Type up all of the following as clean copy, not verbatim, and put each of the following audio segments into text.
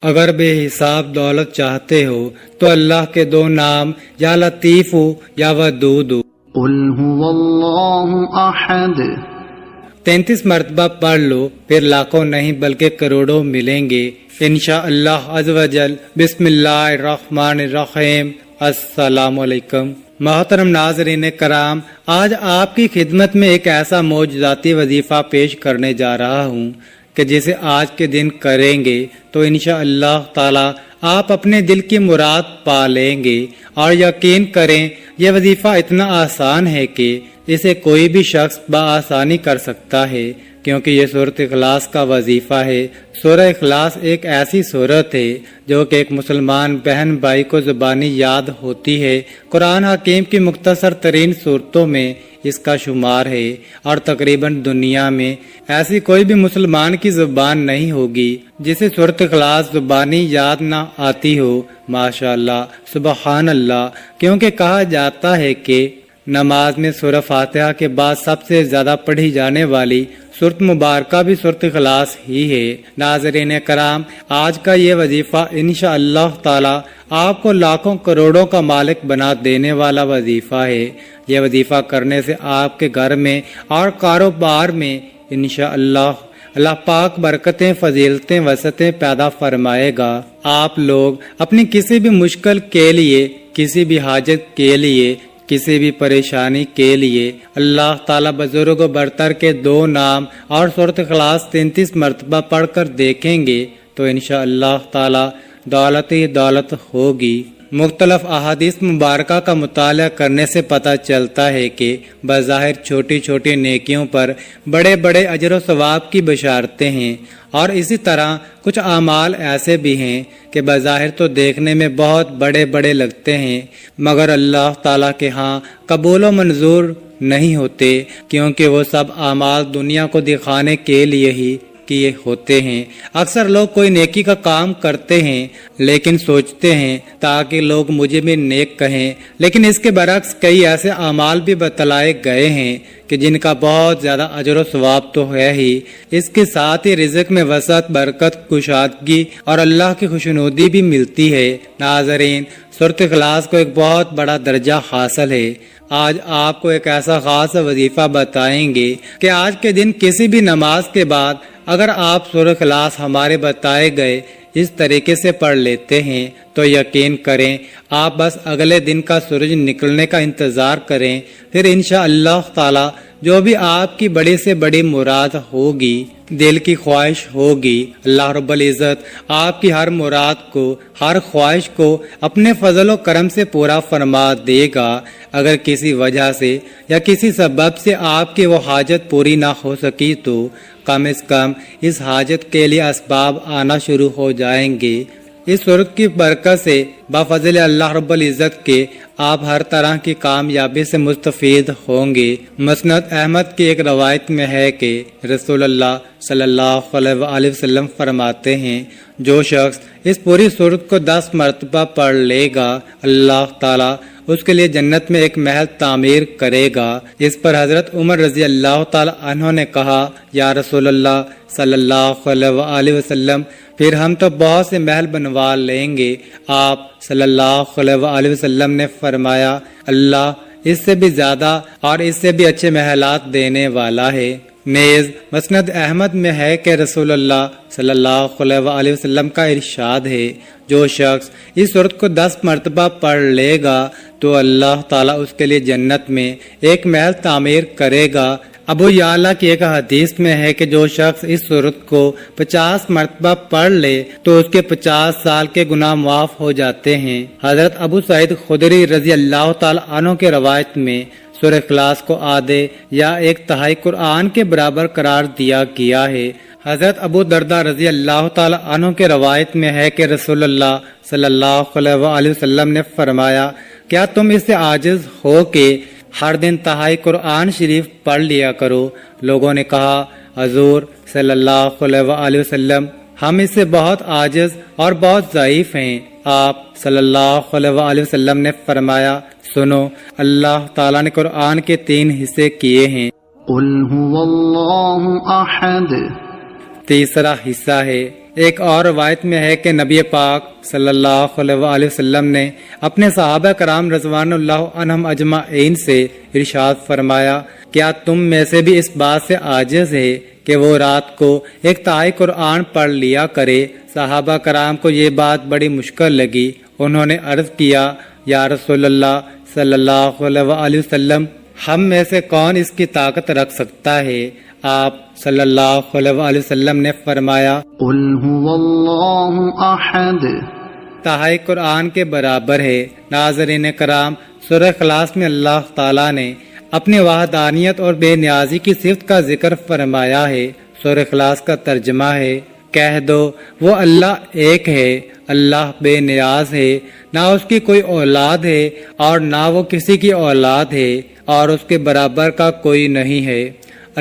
اگر بے حساب دولت چاہتے ہو تو اللہ کے دو نام یا لطیف ہو یا ودود ہو۔ قل هو اللہ احد 33 مرتبہ پڑھ لو، پھر لاکھوں نہیں بلکہ کروڑوں ملیں گے انشاءاللہ عز و جل۔ بسم اللہ الرحمن الرحیم۔ السلام علیکم۔ محترم ناظرین کرام، آج آپ کی خدمت میں ایک ایسا معجزاتی وظیفہ پیش کرنے جا رہا ہوں کہ جسے آج کے دن کریں گے تو انشاءاللہ تعالی آپ اپنے دل کی مراد پا لیں گے۔ اور یقین کریں یہ وظیفہ اتنا آسان ہے کہ اسے کوئی بھی شخص بآسانی کر سکتا ہے، کیونکہ یہ سورۃ اخلاص کا وظیفہ ہے۔ سورہ اخلاص ایک ایسی سورت ہے جو کہ ایک مسلمان بہن بھائی کو زبانی یاد ہوتی ہے۔ قرآن حکیم کی مختصر ترین صورتوں میں اس کا شمار ہے، اور تقریباً دنیا میں ایسی کوئی بھی مسلمان کی زبان نہیں ہوگی جسے سورۃ اخلاص زبانی یاد نہ آتی ہو۔ ماشاءاللہ، سبحان اللہ، کیونکہ کہا جاتا ہے کہ نماز میں سورہ فاتحہ کے بعد سب سے زیادہ پڑھی جانے والی سورت مبارکہ بھی سورۃ اخلاص ہی ہے۔ ناظرین کرام، آج کا یہ وظیفہ انشاءاللہ تعالی آپ کو لاکھوں کروڑوں کا مالک بنا دینے والا وظیفہ ہے۔ یہ وظیفہ کرنے سے آپ کے گھر میں اور کاروبار میں انشاءاللہ اللہ پاک برکتیں، فضیلتیں، وسعتیں پیدا فرمائے گا۔ آپ لوگ اپنی کسی بھی مشکل کے لیے، کسی بھی حاجت کے لیے، کسی بھی پریشانی کے لیے اللہ تعالیٰ بزرگ و برتر کے دو نام اور سورۃ اخلاص 33 مرتبہ پڑھ کر دیکھیں گے تو انشاءاللہ تعالیٰ دولت ہی دولت ہوگی۔ مختلف احادیث مبارکہ کا مطالعہ کرنے سے پتہ چلتا ہے کہ بظاہر چھوٹی چھوٹی نیکیوں پر بڑے بڑے اجر و ثواب کی بشارتیں ہیں، اور اسی طرح کچھ اعمال ایسے بھی ہیں کہ بظاہر تو دیکھنے میں بہت بڑے بڑے لگتے ہیں مگر اللہ تعالیٰ کے ہاں قبول و منظور نہیں ہوتے، کیونکہ وہ سب اعمال دنیا کو دکھانے کے لیے ہی کیے ہوتے ہیں۔ اکثر لوگ کوئی نیکی کا کام کرتے ہیں لیکن سوچتے ہیں تاکہ لوگ مجھے بھی نیک کہیں، لیکن اس کے برعکس کئی ایسے اعمال بھی بتلائے گئے ہیں کہ جن کا بہت زیادہ اجر و ثواب تو ہے ہی، اس کے ساتھ ہی رزق میں وسعت، برکت، کشادگی اور اللہ کی خوشنودی بھی ملتی ہے۔ ناظرین، سورۃ اخلاص کو ایک بہت بڑا درجہ حاصل ہے۔ آج آپ کو ایک ایسا خاص وظیفہ بتائیں گے کہ آج کے دن کسی بھی نماز کے بعد اگر آپ سورۃ اخلاص ہمارے بتائے گئے اس طریقے سے پڑھ لیتے ہیں تو یقین کریں آپ بس اگلے دن کا سورج نکلنے کا انتظار کریں، پھر انشاءاللہ تعالی جو بھی آپ کی بڑی سے بڑی مراد ہوگی، دل کی خواہش ہوگی، اللہ رب العزت آپ کی ہر مراد کو، ہر خواہش کو اپنے فضل و کرم سے پورا فرما دے گا۔ اگر کسی وجہ سے یا کسی سبب سے آپ کی وہ حاجت پوری نہ ہو سکی تو کم از کم اس حاجت کے لیے اسباب آنا شروع ہو جائیں گے۔ اس صورت کی برکت سے بفضل اللہ رب العزت کے آپ ہر طرح کی کامیابی سے مستفید ہوں گے۔ مسند احمد کی ایک روایت میں ہے کہ رسول اللہ صلی اللہ علیہ وآلہ وسلم فرماتے ہیں، جو شخص اس پوری صورت کو 10 مرتبہ پڑھ لے گا اللہ تعالی اس کے لیے جنت میں ایک محل تعمیر کرے گا۔ اس پر حضرت عمر رضی اللہ تعالی عنہ نے کہا، یا رسول اللہ صلی اللہ علیہ وآلہ وسلم، پھر ہم تو بہت سے محل بنوا لیں گے۔ آپ صلی اللہ علیہ وآلہ وسلم نے فرمایا، اللہ اس سے بھی زیادہ اور اس سے بھی اچھے محلات دینے والا ہے۔ نیز مسند احمد میں ہے کہ رسول اللہ صلی اللہ علیہ وآلہ وسلم کا ارشاد ہے، جو شخص اس صورت کو 10 مرتبہ پڑھ لے گا تو اللہ تعالیٰ اس کے لیے جنت میں ایک محل تعمیر کرے گا۔ ابو یعلا کی ایک حدیث میں ہے کہ جو شخص اس صورت کو 50 مرتبہ پڑھ لے تو اس کے 50 سال کے گناہ معاف ہو جاتے ہیں۔ حضرت ابو سعید خدری رضی اللہ تعالی عنہ کے روایت میں سورہ اخلاص کو آدھے یا 1/3 قرآن کے برابر قرار دیا گیا ہے۔ حضرت ابو دردہ رضی اللہ تعالی عنہ کے روایت میں ہے کہ رسول اللہ صلی اللہ علیہ وآلہ وسلم نے فرمایا، کیا تم اس سے عاجز ہو کہ ہر دن 1/3 قرآن شریف پڑھ لیا کرو؟ لوگوں نے کہا، حضور صلی اللہ علیہ وآلہ وسلم، ہم اس سے بہت عاجز اور بہت ضعیف ہیں۔ آپ صلی اللہ علیہ وآلہ وسلم نے فرمایا، سنو، اللہ تعالیٰ نے قرآن کے 3 حصے کیے ہیں۔ قل هو اللہ احد، تیسرا حصہ ہے ایک اور روایت میں ہے کہ نبی پاک صلی اللہ علیہ وسلم نے اپنے صحابہ کرام رضوان اللہ عنہم اجمعین سے ارشاد فرمایا، کیا تم میں سے بھی اس بات سے عاجز ہے کہ وہ رات کو ایک تہائی قرآن پڑھ لیا کرے؟ صحابہ کرام کو یہ بات بڑی مشکل لگی۔ انہوں نے عرض کیا، یا رسول اللہ صلی اللہ علیہ وسلم، ہم میں سے کون اس کی طاقت رکھ سکتا ہے؟ آپ صلی اللہ علیہ وسلم نے فرمایا، قل هو اللہ احد۔ تہائی قرآن کے برابر ہے۔ ناظرین کرام، سورہ اخلاص میں اللہ تعالیٰ نے اپنی وحدانیت اور بے نیازی کی صفت کا ذکر فرمایا ہے۔ سورہ اخلاص کا ترجمہ ہے، کہہ دو وہ اللہ ایک ہے، اللہ بے نیاز ہے، نہ اس کی کوئی اولاد ہے اور نہ وہ کسی کی اولاد ہے، اور اس کے برابر کا کوئی نہیں ہے۔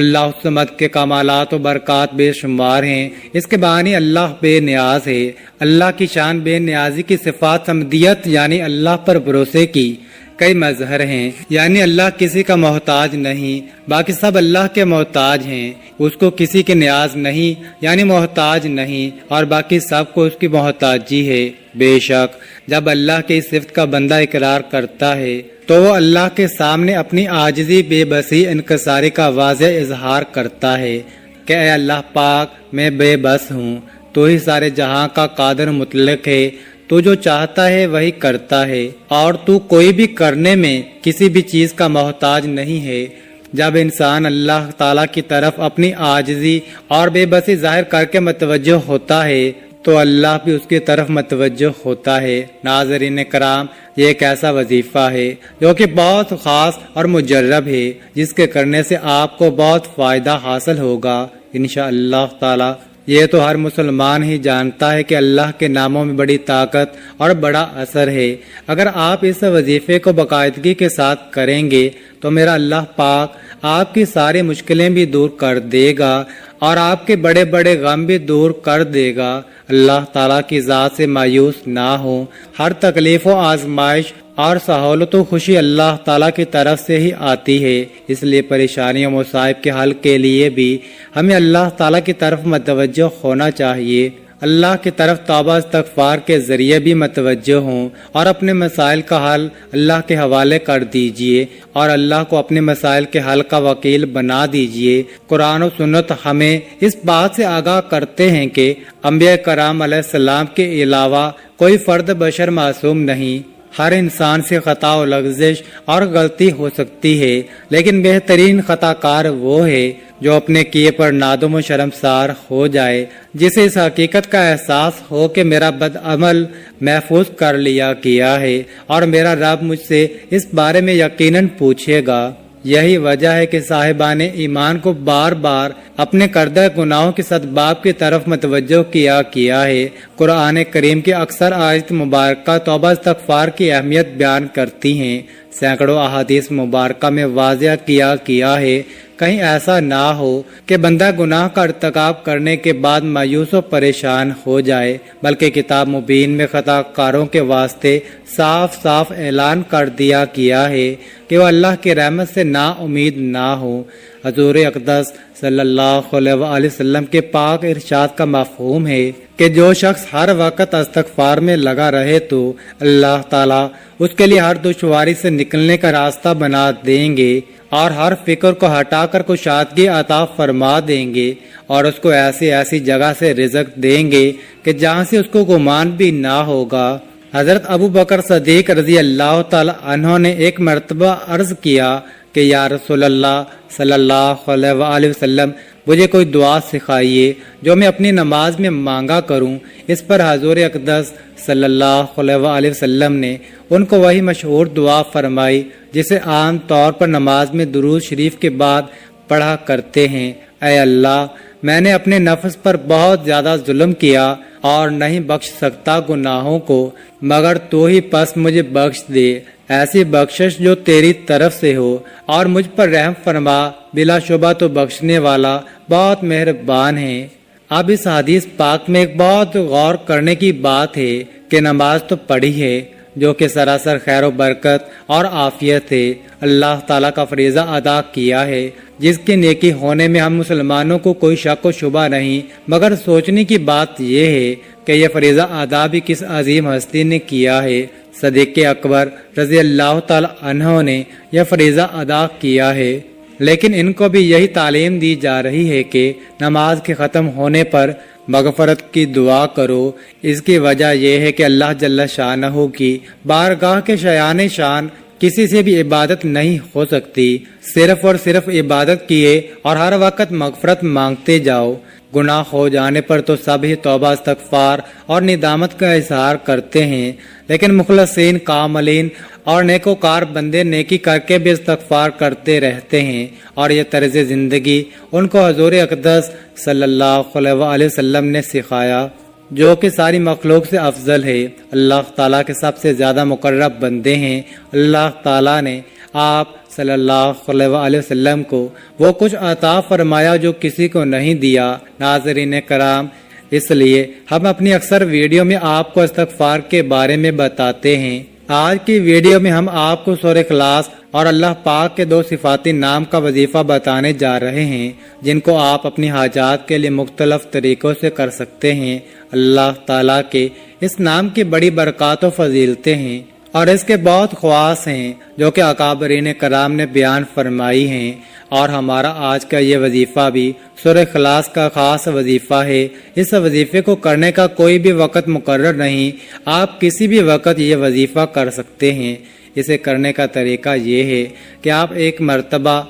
اللہ الصمد کے کمالات و برکات بے شمار ہیں، اس کے بانی اللہ بے نیاز ہے۔ اللہ کی شان بے نیازی کی صفات صمدیت یعنی اللہ پر بھروسے کی کئی مظہر ہیں، یعنی اللہ کسی کا محتاج نہیں، باقی سب اللہ کے محتاج ہیں۔ اس کو کسی کے نیاز نہیں یعنی محتاج نہیں، اور باقی سب کو اس کی محتاجی ہے۔ بے شک جب اللہ کی صفت کا بندہ اقرار کرتا ہے تو وہ اللہ کے سامنے اپنی عاجزی، بے بسی، انکساری کا واضح اظہار کرتا ہے کہ اے اللہ پاک، میں بے بس ہوں، تو ہی سارے جہاں کا قادر مطلق ہے، تو جو چاہتا ہے وہی کرتا ہے، اور تو کوئی بھی کرنے میں کسی بھی چیز کا محتاج نہیں ہے۔ جب انسان اللہ تعالیٰ کی طرف اپنی عاجزی اور بے بسی ظاہر کر کے متوجہ ہوتا ہے تو اللہ بھی اس کی طرف متوجہ ہوتا ہے۔ ناظرین کرام، یہ ایک ایسا وظیفہ ہے جو کہ بہت خاص اور مجرب ہے، جس کے کرنے سے آپ کو بہت فائدہ حاصل ہوگا انشاءاللہ تعالی۔ یہ تو ہر مسلمان ہی جانتا ہے کہ اللہ کے ناموں میں بڑی طاقت اور بڑا اثر ہے۔ اگر آپ اس وظیفے کو باقاعدگی کے ساتھ کریں گے تو میرا اللہ پاک آپ کی ساری مشکلیں بھی دور کر دے گا اور آپ کے بڑے بڑے غم بھی دور کر دے گا۔ اللہ تعالیٰ کی ذات سے مایوس نہ ہو، ہر تکلیف و آزمائش اور سہولت و خوشی اللہ تعالیٰ کی طرف سے ہی آتی ہے، اس لیے پریشانی و مصائب کے حل کے لیے بھی ہمیں اللہ تعالیٰ کی طرف متوجہ ہونا چاہیے۔ اللہ کی طرف توبہ استغفار کے ذریعے بھی متوجہ ہوں اور اپنے مسائل کا حل اللہ کے حوالے کر دیجئے اور اللہ کو اپنے مسائل کے حل کا وکیل بنا دیجئے۔ قرآن و سنت ہمیں اس بات سے آگاہ کرتے ہیں کہ انبیاء کرام علیہ السلام کے علاوہ کوئی فرد بشر معصوم نہیں۔ ہر انسان سے خطا و لغزش اور غلطی ہو سکتی ہے، لیکن بہترین خطا کار وہ ہے جو اپنے کیے پر نادم و شرمسار ہو جائے، جسے اس حقیقت کا احساس ہو کہ میرا بد عمل محفوظ کر لیا گیا ہے اور میرا رب مجھ سے اس بارے میں یقیناً پوچھے گا۔ یہی وجہ ہے کہ صاحبان ایمان کو بار بار اپنے کردہ گناہوں کے سدباب کی طرف متوجہ کیا ہے۔ قرآن کریم کی اکثر آیت مبارکہ توبہ استغفار کی اہمیت بیان کرتی ہیں۔ سینکڑوں احادیث مبارکہ میں واضح کیا ہے، کہیں ایسا نہ ہو کہ بندہ گناہ کا ارتکاب کرنے کے بعد مایوس و پریشان ہو جائے، بلکہ کتاب مبین میں خطا کاروں کے واسطے صاف صاف اعلان کر دیا گیا ہے کہ وہ اللہ کی رحمت سے نا امید نہ ہو۔ حضور اقدس صلی اللہ علیہ وسلم کے پاک ارشاد کا مفہوم ہے کہ جو شخص ہر وقت استغفار میں لگا رہے تو اللہ تعالیٰ اس کے لیے ہر دشواری سے نکلنے کا راستہ بنا دیں گے اور ہر فکر کو ہٹا کر کشادگی عطا فرما دیں گے، اور اس کو ایسی جگہ سے رزق دیں گے کہ جہاں سے اس کو گمان بھی نہ ہوگا۔ حضرت ابو بکر صدیق رضی اللہ تعالی عنہ نے ایک مرتبہ عرض کیا کہ یا رسول اللہ صلی اللہ علیہ وآلہ وسلم، مجھے کوئی دعا سکھائیے جو میں اپنی نماز میں مانگا کروں۔ اس پر حضور اقدس صلی اللہ علیہ وآلہ وسلم نے ان کو وہی مشہور دعا فرمائی جسے عام طور پر نماز میں درود شریف کے بعد پڑھا کرتے ہیں، اے اللہ، میں نے اپنے نفس پر بہت زیادہ ظلم کیا اور نہیں بخش سکتا گناہوں کو مگر تو ہی، پس مجھے بخش دے، ایسی بخشش جو تیری طرف سے ہو، اور مجھ پر رحم فرما، بلا شبہ تو بخشنے والا بہت مہربان ہے۔ اب اس حدیث پاک میں ایک بہت غور کرنے کی بات ہے کہ نماز تو پڑھی ہے، جو کہ سراسر خیر و برکت اور عافیت ہے، اللہ تعالیٰ کا فریضہ ادا کیا ہے جس کی نیکی ہونے میں ہم مسلمانوں کو کوئی شک و شبہ نہیں، مگر سوچنے کی بات یہ ہے کہ یہ فریضہ ادا بھی کس عظیم ہستی نے کیا ہے۔ صدیق اکبر رضی اللہ تعالی عنہ نے یہ فریضہ ادا کیا ہے، لیکن ان کو بھی یہی تعلیم دی جا رہی ہے کہ نماز کے ختم ہونے پر مغفرت کی دعا کرو۔ اس کی وجہ یہ ہے کہ اللہ جل شانہ کی بارگاہ کے شایان شان کسی سے بھی عبادت نہیں ہو سکتی، صرف اور صرف عبادت کیے اور ہر وقت مغفرت مانگتے جاؤ۔ گناہ ہو جانے پر تو سب ہی توبہ استغفار اور ندامت کا اظہار کرتے ہیں، لیکن مخلصین کاملین اور نیکوکار بندے نیکی کر کے بھی استغفار کرتے رہتے ہیں، اور یہ طرز زندگی ان کو حضور اقدس صلی اللہ علیہ وسلم نے سکھایا، جو کہ ساری مخلوق سے افضل ہے۔ اللہ تعالیٰ کے سب سے زیادہ مقرب بندے ہیں۔ اللہ تعالیٰ نے آپ صلی اللہ علیہ وسلم کو وہ کچھ عطا فرمایا جو کسی کو نہیں دیا۔ ناظرین کرام، اس لیے ہم اپنی اکثر ویڈیو میں آپ کو استغفار کے بارے میں بتاتے ہیں۔ آج کی ویڈیو میں ہم آپ کو سورہ اخلاص اور اللہ پاک کے 2 صفاتی نام کا وظیفہ بتانے جا رہے ہیں، جن کو آپ اپنی حاجات کے لیے مختلف طریقوں سے کر سکتے ہیں۔ اللہ تعالیٰ کے اس نام کی بڑی برکات و فضیلتیں ہیں اور اس کے بہت خواص ہیں جو کہ اکابرین کرام نے بیان فرمائی ہیں، اور ہمارا آج کا یہ وظیفہ بھی سورہ اخلاص کا خاص وظیفہ ہے۔ اس وظیفے کو کرنے کا کوئی بھی وقت مقرر نہیں، آپ کسی بھی وقت یہ وظیفہ کر سکتے ہیں۔ اسے کرنے کا طریقہ یہ ہے کہ آپ ایک مرتبہ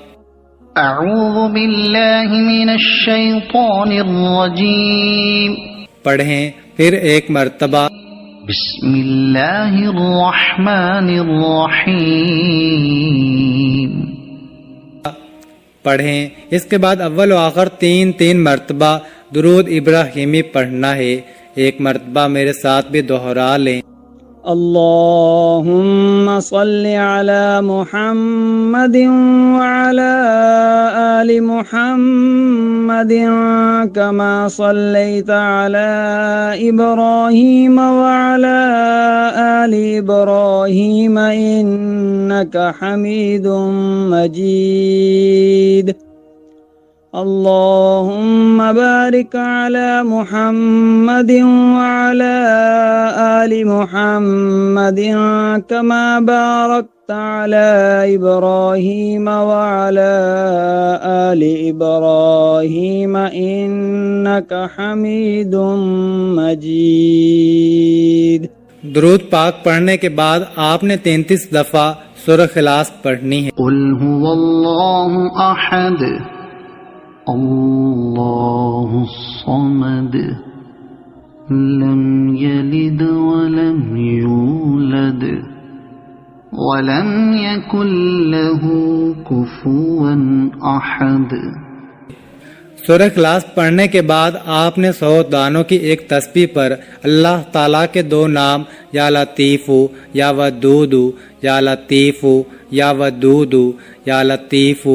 اعوذ باللہ من الشیطان الرجیم پڑھیں، پھر ایک مرتبہ بسم اللہ الرحمن الرحیم پڑھیں۔ اس کے بعد اول و آخر 3 مرتبہ درود ابراہیمی پڑھنا ہے۔ ایک مرتبہ میرے ساتھ بھی دہرا لیں۔ اللهم صل على محمد وعلى آل محمد كما صليت على إبراهيم وعلى آل إبراهيم إنك حميد مجيد اللهم بارك على محمد وعلى آل محمد كما باركت على إبراهيم وعلى آل إبراهيم إنك حميد مجيد۔ درود پاک پڑھنے کے بعد آپ نے 33 دفعہ سورہ اخلاص پڑھنی ہے۔ قل هو اللہ احد اللہ الصمد لم یلد ولم یولد ولم یکن له کفوا احد۔ سورہ اخلاص پڑھنے کے بعد آپ نے 100 دانوں کی ایک تسبیح پر اللہ تعالیٰ کے 2 نام یا لطیف یا ودود یا لطیف یا ودود یا لطیف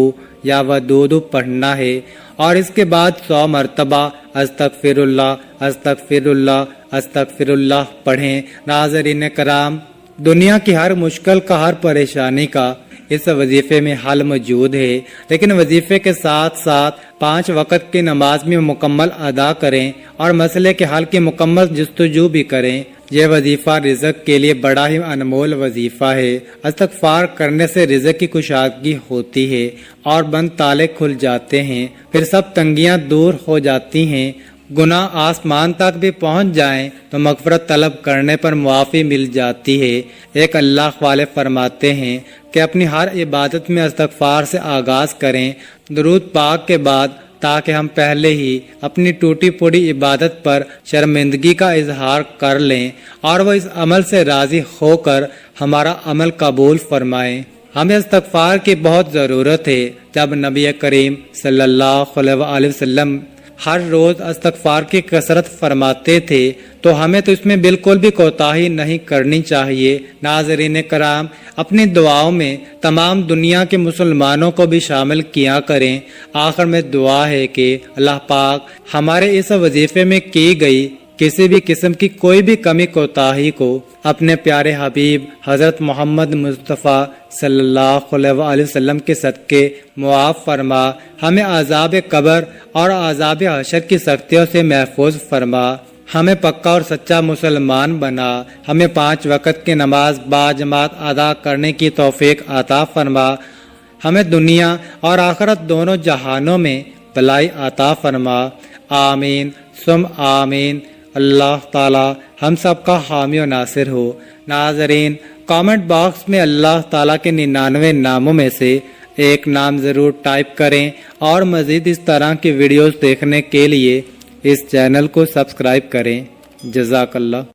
یا ودود پڑھنا ہے، اور اس کے بعد 100 مرتبہ استغفر اللہ استغفر اللہ استغفر اللہ پڑھیں۔ ناظرین کرام، دنیا کی ہر مشکل کا، ہر پریشانی کا اس وظیفے میں حل موجود ہے، لیکن وظیفے کے ساتھ ساتھ 5 وقت کی نماز میں مکمل ادا کریں اور مسئلے کے حل کی مکمل جستجو بھی کریں۔ یہ وظیفہ رزق کے لیے بڑا ہی انمول وظیفہ ہے۔ استغفار کرنے سے رزق کی کشادگی ہوتی ہے اور بند تالے کھل جاتے ہیں، پھر سب تنگیاں دور ہو جاتی ہیں۔ گناہ آسمان تک بھی پہنچ جائیں تو مغفرت طلب کرنے پر معافی مل جاتی ہے۔ ایک اللہ والے فرماتے ہیں کہ اپنی ہر عبادت میں استغفار سے آغاز کریں درود پاک کے بعد، تاکہ ہم پہلے ہی اپنی ٹوٹی پھوٹی عبادت پر شرمندگی کا اظہار کر لیں اور وہ اس عمل سے راضی ہو کر ہمارا عمل قبول فرمائیں۔ ہمیں استغفار کی بہت ضرورت ہے۔ جب نبی کریم صلی اللہ علیہ وسلم ہر روز استغفار کی کثرت فرماتے تھے تو ہمیں تو اس میں بالکل بھی کوتاہی نہیں کرنی چاہیے۔ ناظرین کرام، اپنی دعاؤں میں تمام دنیا کے مسلمانوں کو بھی شامل کیا کریں۔ آخر میں دعا ہے کہ اللہ پاک ہمارے اس وظیفے میں کی گئی کسی بھی قسم کی کوئی بھی کمی کوتاہی کو اپنے پیارے حبیب حضرت محمد مصطفیٰ صلی اللہ علیہ وآلہ وسلم کے صدقے معاف فرما، ہمیں عذاب قبر اور عذاب حشر کی سختیوں سے محفوظ فرما، ہمیں پکا اور سچا مسلمان بنا، ہمیں 5 وقت کی نماز باجماعت ادا کرنے کی توفیق عطا فرما، ہمیں دنیا اور آخرت دونوں جہانوں میں بھلائی عطا فرما، آمین ثم آمین۔ اللہ تعالی ہم سب کا حامی و ناصر ہو۔ ناظرین، کامنٹ باکس میں اللہ تعالیٰ کے 99 ناموں میں سے ایک نام ضرور ٹائپ کریں، اور مزید اس طرح کی ویڈیوز دیکھنے کے لیے اس چینل کو سبسکرائب کریں۔ جزاک اللہ۔